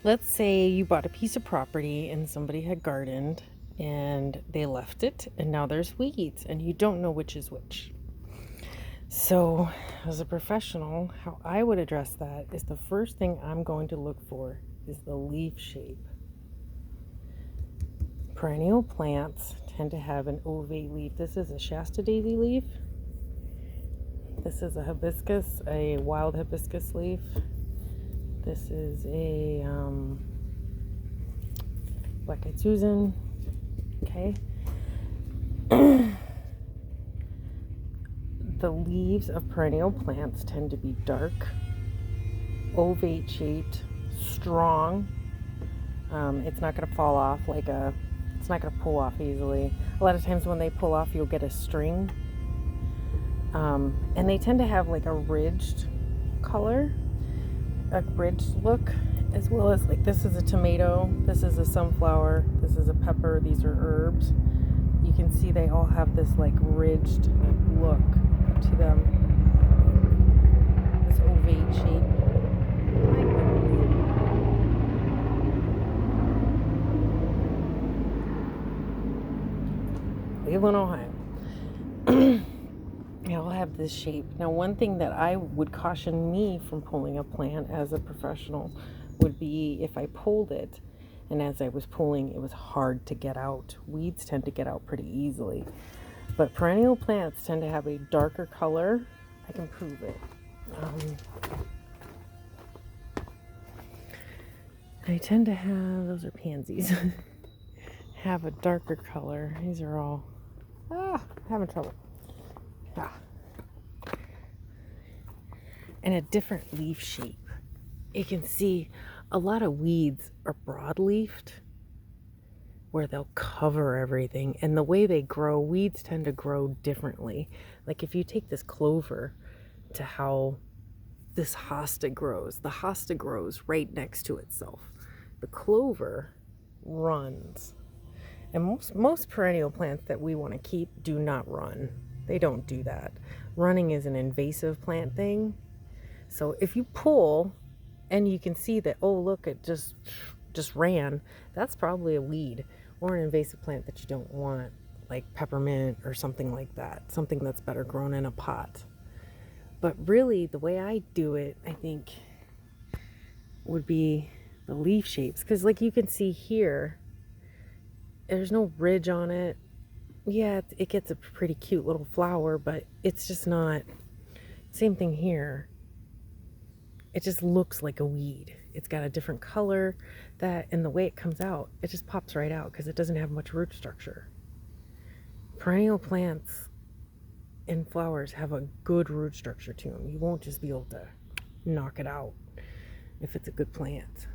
Let's say you bought a piece of property and somebody had gardened and they left it, and now there's weeds and you don't know which is which. So, as a professional, how I would address that is the first thing I'm going to look for is the leaf shape. Perennial plants tend to have an ovate leaf. This is a Shasta daisy leaf. This is a hibiscus, a wild hibiscus leaf. This is a black-eyed Susan. Okay. The leaves of perennial plants tend to be dark, ovate shaped, strong. It's not going to fall off it's not going to pull off easily. A lot of times when they pull off, you'll get a string. And they tend to have like a ridged color, a ridged look, as well as like this is a tomato, this is a sunflower, this is a pepper, these are herbs. You can see they all have this like ridged look to them, this ovate shape. Cleveland, Ohio. They all have this shape. Now, one thing that I would caution me from pulling a plant as a professional would be if I pulled it, and as I was pulling, it was hard to get out. Weeds tend to get out pretty easily. But perennial plants tend to have a darker color. I can prove it. They tend to have, those are pansies, have a darker color. These are all, having trouble. And a different leaf shape. You can see a lot of weeds are broadleafed, where they'll cover everything. And the way they grow, weeds tend to grow differently. Like if you take this clover to how this hosta grows, the hosta grows right next to itself. The clover runs. And most perennial plants that we want to keep do not run. They don't do that. Running is an invasive plant thing. So if you pull and you can see that, oh look, it just ran, that's probably a weed or an invasive plant that you don't want, like peppermint or something like that, something that's better grown in a pot. But really the way I do it, I think, would be the leaf shapes, because like you can see here, there's no ridge on it. Yeah, it gets a pretty cute little flower, but it's just not. Same thing here. It just looks like a weed. It's got a different color, and the way it comes out, it just pops right out because it doesn't have much root structure. Perennial plants and flowers have a good root structure to them. You won't just be able to knock it out if it's a good plant.